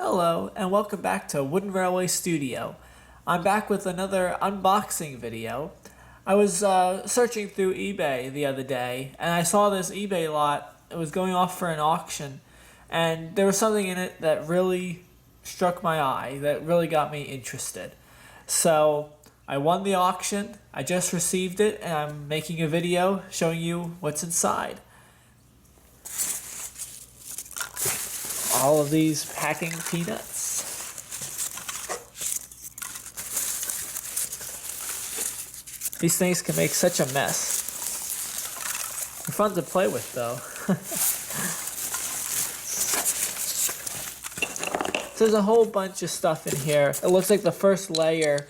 Hello and welcome back to WoodenRailwayStudio. I'm back with another unboxing video. I was searching through eBay the other day and I saw this eBay lot. It was going off for an auction and there was something in it that really struck my eye, that really got me interested. So I won the auction, I just received it, and I'm making a video showing you what's inside. All of these packing peanuts. These things can make such a mess. They're fun to play with though. So there's a whole bunch of stuff in here. It looks like the first layer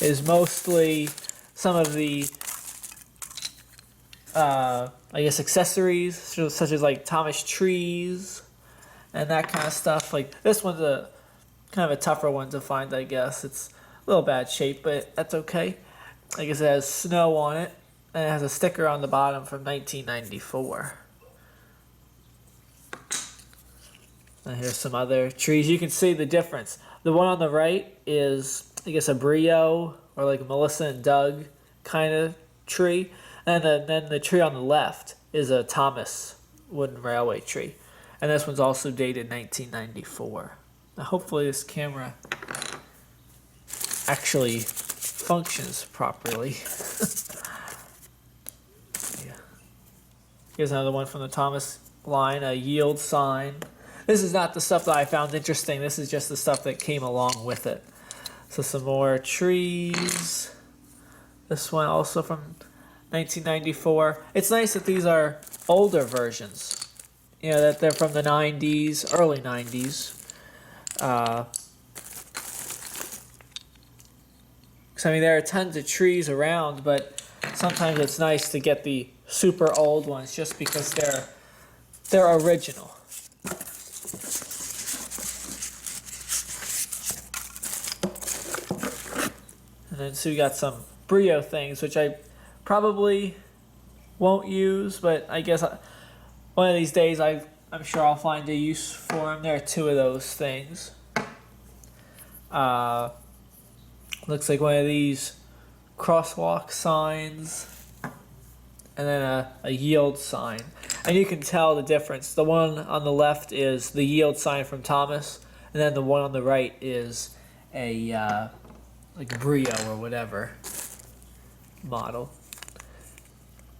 is mostly some of the I guess accessories, such as like Thomas trees and that kind of stuff. Like this one's a kind of a tougher one to find, I guess. It's a little bad shape, but that's okay. I guess it has snow on it, and it has a sticker on the bottom from 1994. And here's some other trees. You can see the difference. The one on the right is, I guess, a Brio or like a Melissa and Doug kind of tree. And then the tree on the left is a Thomas wooden railway tree. And this one's also dated 1994. Now hopefully this camera actually functions properly. Yeah. Here's another one from the Thomas line, a yield sign. This is not the stuff that I found interesting. This is just the stuff that came along with it. So some more trees. This one also from 1994. It's nice that these are older versions. You know, that they're from the 90s, early 90s. Because, I mean, there are tons of trees around, but sometimes it's nice to get the super old ones just because they're original. And then so we got some Brio things, which I probably won't use, but I guess one of these days I'm sure I'll find a use for them. There are two of those things. Looks like one of these crosswalk signs, and then a yield sign. And you can tell the difference. The one on the left is the yield sign from Thomas, and then the one on the right is a like Brio or whatever model.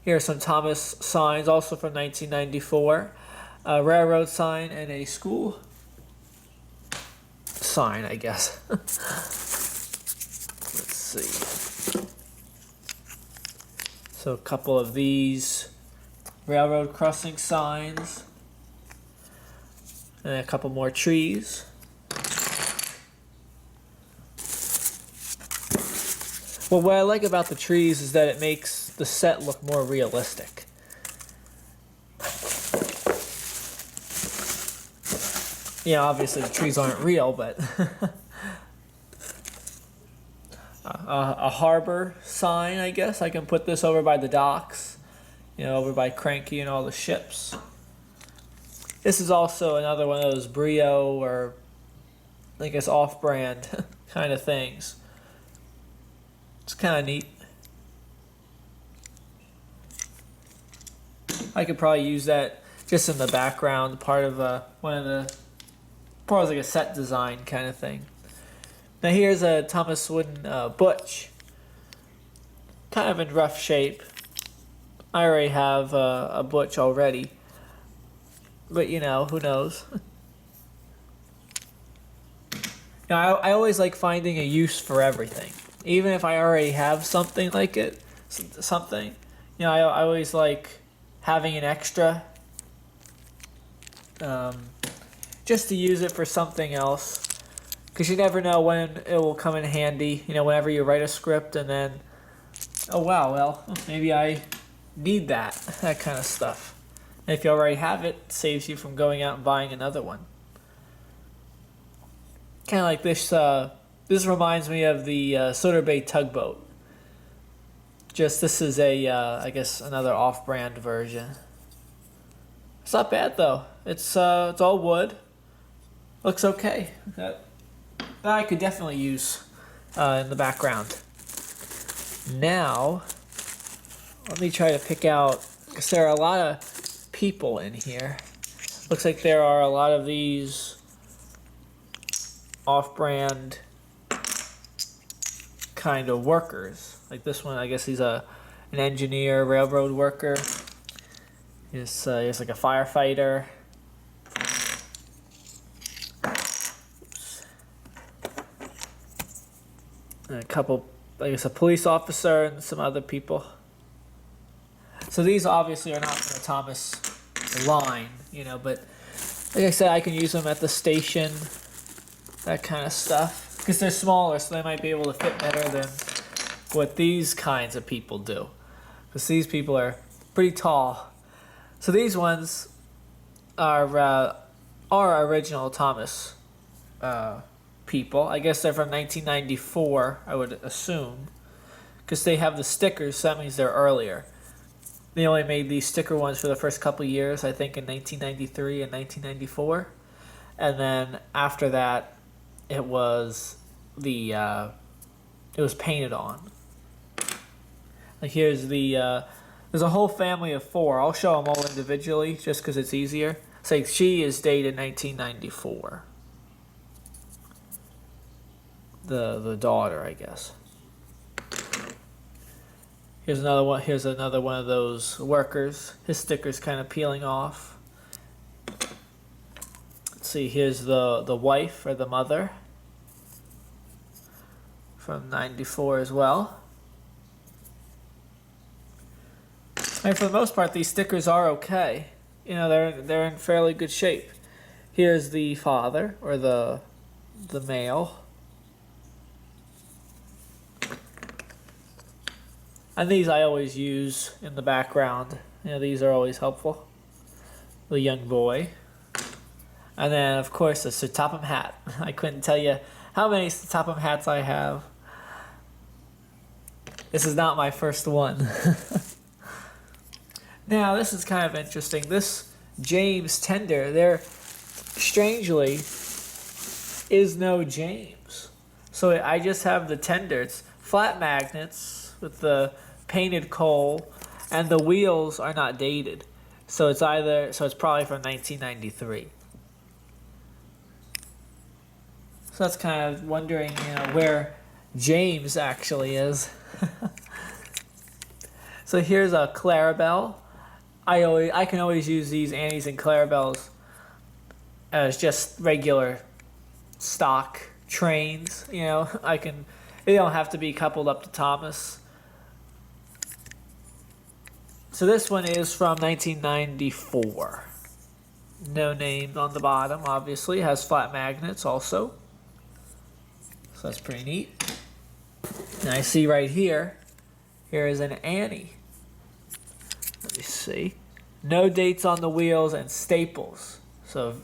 Here are some Thomas signs, also from 1994. A railroad sign and a school sign, I guess. Let's see. So a couple of these railroad crossing signs. And a couple more trees. Well, what I like about the trees is that it makes the set look more realistic. You know, obviously the trees aren't real, but a harbor sign, I guess. I can put this over by the docks, you know, over by Cranky and all the ships. This is also another one of those Brio or I guess off-brand kind of things. It's kind of neat. I could probably use that just in the background, part of one of the, probably like a set design kind of thing. Now here's a Thomas wooden Butch, kind of in rough shape. I already have a Butch already, but you know, who knows? You know, I always like finding a use for everything, even if I already have something like it, something. You know, I always like having an extra, just to use it for something else, because you never know when it will come in handy. You know, whenever you write a script and then, oh wow, well maybe I need that kind of stuff. And if you already have it, it saves you from going out and buying another one. Kind of like this. This reminds me of the Soder Bay tugboat. Just this is a, I guess, another off-brand version. It's not bad though. It's all wood. looks okay. That I could definitely use in the background. Now, let me try to pick out, because there are a lot of people in here. Looks like there are a lot of these off-brand kind of workers. Like this one, I guess he's an engineer, railroad worker. He's like a firefighter. And a couple, I guess a police officer and some other people. So these obviously are not from the Thomas line, you know, but like I said, I can use them at the station, that kind of stuff. Because they're smaller, so they might be able to fit better than what these kinds of people do. Because these people are pretty tall. So these ones are original Thomas people. I guess they're from 1994, I would assume. Because they have the stickers, so that means they're earlier. They only made these sticker ones for the first couple years, I think in 1993 and 1994. And then after that, it was painted on. Like here's there's a whole family of 4. I'll show them all individually just because it's easier. So she is dated 1994. The daughter, I guess. Here's another one. Here's another one of those workers. His sticker's kind of peeling off. Let's see. Here's the wife or the mother from 94 as well. And for the most part, these stickers are okay. You know, they're in fairly good shape. Here's the father or the male. And these I always use in the background. You know, these are always helpful. The young boy. And then, of course, the Sir Topham hat. I couldn't tell you how many Sir Topham hats I have. This is not my first one. Now, this is kind of interesting. This James tender, there, strangely, is no James. So I just have the tender. It's flat magnets with the painted coal, and the wheels are not dated. So it's probably from 1993. So that's kind of wondering, you know, where James actually is. So here's a Clarabelle. I can always use these Annies and Clarabelles as just regular stock trains. You know, they don't have to be coupled up to Thomas. So this one is from 1994. No name on the bottom, obviously. It has flat magnets also. So that's pretty neat. And I see right here, here is an Annie. Let me see. No dates on the wheels and staples. So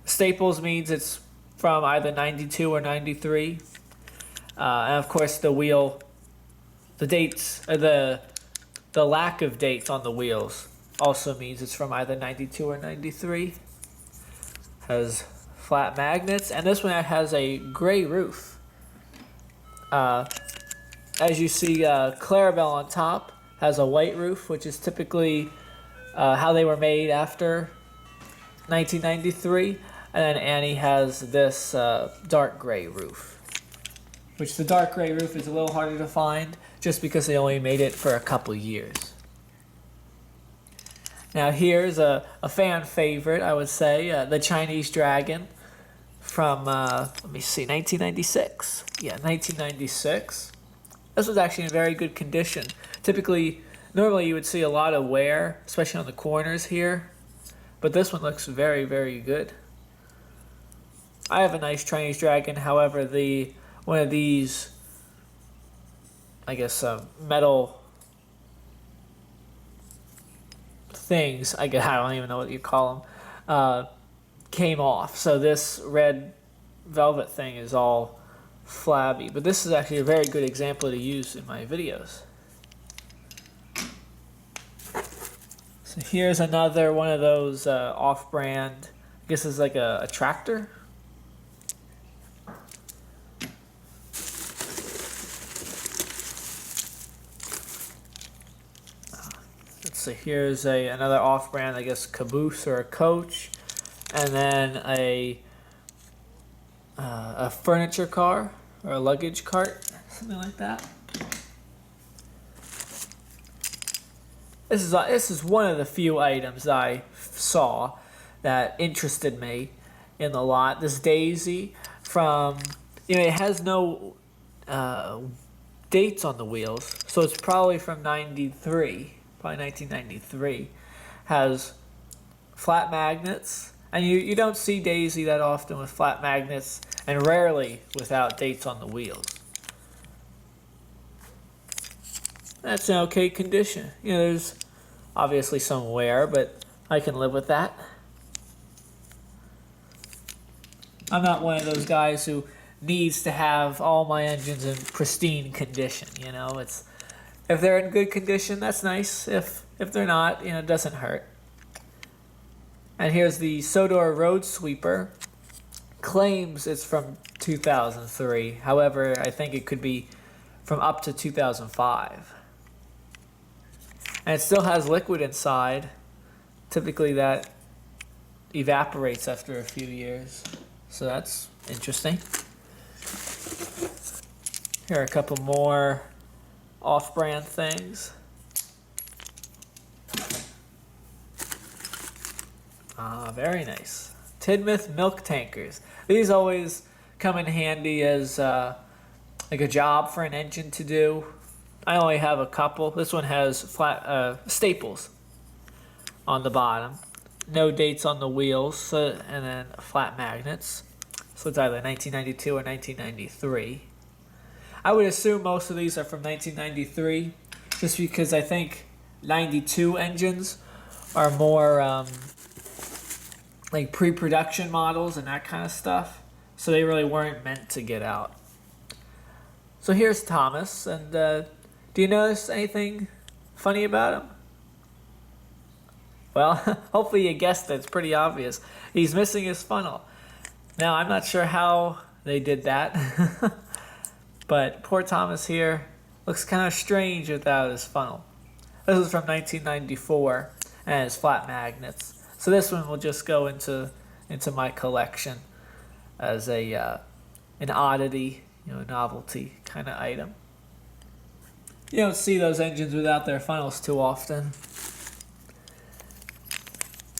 staples means it's from either 92 or 93. And of course the wheel, the dates, the lack of dates on the wheels also means it's from either 92 or 93. Has flat magnets, and this one has a gray roof. As you see, Clarabelle on top has a white roof, which is typically how they were made after 1993. And then Annie has this dark gray roof, which the dark gray roof is a little harder to find just because they only made it for a couple years. Now here's a fan favorite, I would say, the Chinese Dragon from, let me see, 1996. Yeah, 1996. This was actually in very good condition. Normally you would see a lot of wear, especially on the corners here, but this one looks very, very good. I have a nice Chinese Dragon, however, one of these, I guess, metal things, I don't even know what you call them, came off. So this red velvet thing is all flabby, but this is actually a very good example to use in my videos. So here's another one of those off-brand, I guess it's like a tractor. So here's another off-brand, I guess, caboose or a coach, and then a furniture car or a luggage cart, something like that. This is one of the few items I saw that interested me in the lot. This daisy from, it has no dates on the wheels, so it's probably from 93, probably 1993. Has flat magnets, and you don't see daisy that often with flat magnets, and rarely without dates on the wheels. That's in okay condition. There's obviously some wear, but I can live with that. I'm not one of those guys who needs to have all my engines in pristine condition. It's, if they're in good condition, that's nice. If they're not, it doesn't hurt. And here's the Sodor Road Sweeper. Claims it's from 2003. However, I think it could be from up to 2005. And it still has liquid inside. Typically that evaporates after a few years. So that's interesting. Here are a couple more off-brand things. Very nice. Tidmouth milk tankers. These always come in handy as like a job for an engine to do. I only have a couple. This one has flat staples on the bottom. No dates on the wheels, and then flat magnets. So it's either 1992 or 1993. I would assume most of these are from 1993, just because I think 92 engines are more like pre-production models and that kind of stuff. So they really weren't meant to get out. So here's Thomas, and do you notice anything funny about him? Well, hopefully you guessed it. It's pretty obvious. He's missing his funnel. Now, I'm not sure how they did that, but poor Thomas here looks kind of strange without his funnel. This is from 1994, and it's flat magnets. So this one will just go into my collection as an oddity, novelty kind of item. You don't see those engines without their funnels too often.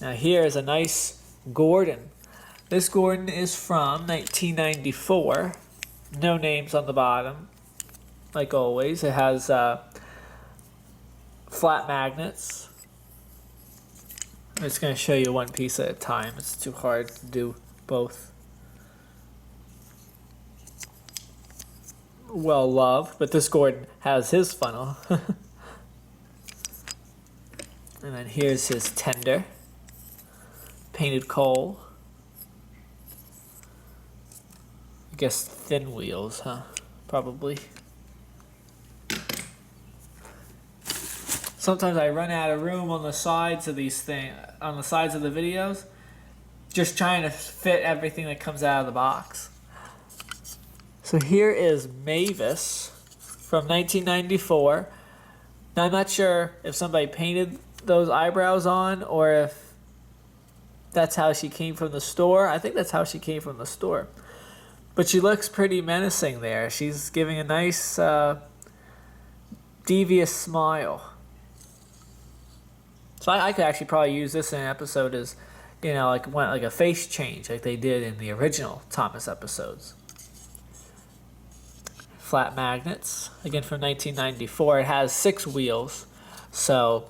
Now here's a nice Gordon. This Gordon is from 1994. No names on the bottom, like always. It has flat magnets. I'm just going to show you one piece at a time. It's too hard to do both. Well loved, but this Gordon has his funnel. And then here's his tender. Painted coal. I guess thin wheels, huh? Probably. Sometimes I run out of room on the sides of these things, on the sides of the videos, just trying to fit everything that comes out of the box. So here is Mavis from 1994. Now I'm not sure if somebody painted those eyebrows on or if that's how she came from the store. I think that's how she came from the store. But she looks pretty menacing there. She's giving a nice devious smile. So I could actually probably use this in an episode as, like a face change like they did in the original Thomas episodes. Flat magnets, again from 1994. It has 6 wheels, so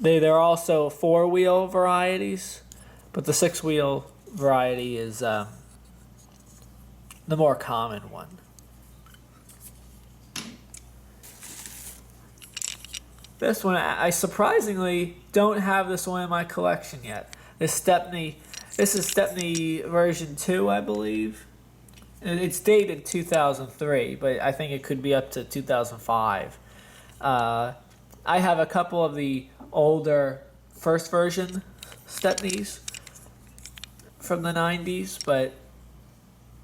they're also 4-wheel varieties, but the 6-wheel variety is the more common one. This one, I surprisingly don't have this one in my collection yet. This is Stepney version 2, I believe. It's dated 2003, but I think it could be up to 2005. I have a couple of the older first version Stepneys from the 90s, but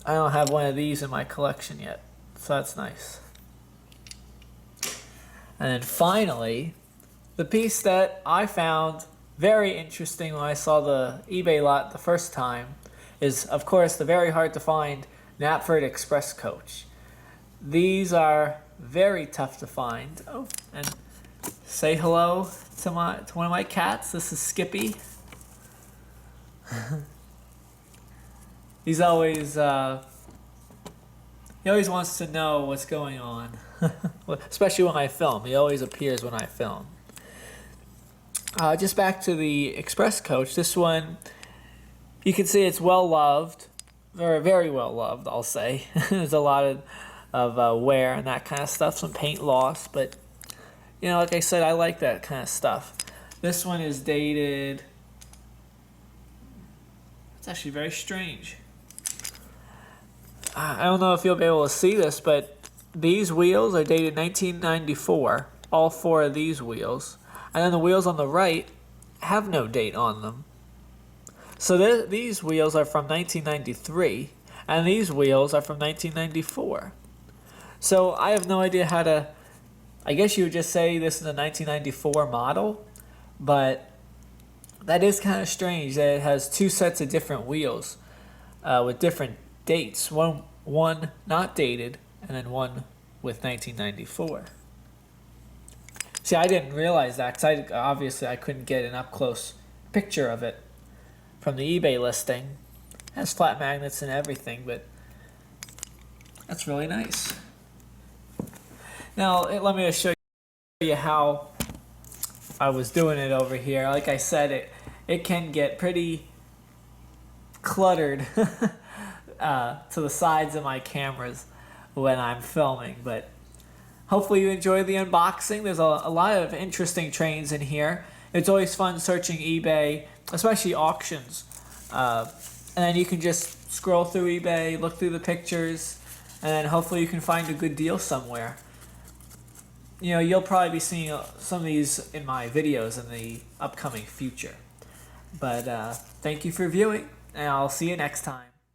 I don't have one of these in my collection yet, so that's nice. And then finally, The piece that I found very interesting when I saw the eBay lot the first time is, of course, the very hard to find Knapford Express coach. These are very tough to find. Oh, and say hello to one of my cats. This is Skippy. He's always he always wants to know what's going on, especially when I film. He always appears when I film. Just back to the Express coach. This one, you can see it's well loved, very, very well loved, I'll say. There's a lot of wear and that kind of stuff, some paint loss, but you know, like I said, I like that kind of stuff. This one is dated. It's actually very strange. I don't know if you'll be able to see this, but these wheels are dated 1994. All four of these wheels. And then the wheels on the right have no date on them. So these wheels are from 1993, and these wheels are from 1994. So I have no idea how to, I guess you would just say this is a 1994 model, but that is kind of strange that it has two sets of different wheels with different dates. One not dated, and then one with 1994. See, I didn't realize that because obviously I couldn't get an up-close picture of it from the eBay listing. It has flat magnets and everything, but that's really nice. Now, let me just show you how I was doing it over here. Like I said, it can get pretty cluttered to the sides of my cameras when I'm filming, but hopefully you enjoy the unboxing. There's a lot of interesting trains in here. It's always fun searching eBay, especially auctions. And then you can just scroll through eBay, look through the pictures, and then hopefully you can find a good deal somewhere. You know, you'll probably be seeing some of these in my videos in the upcoming future. But thank you for viewing, and I'll see you next time.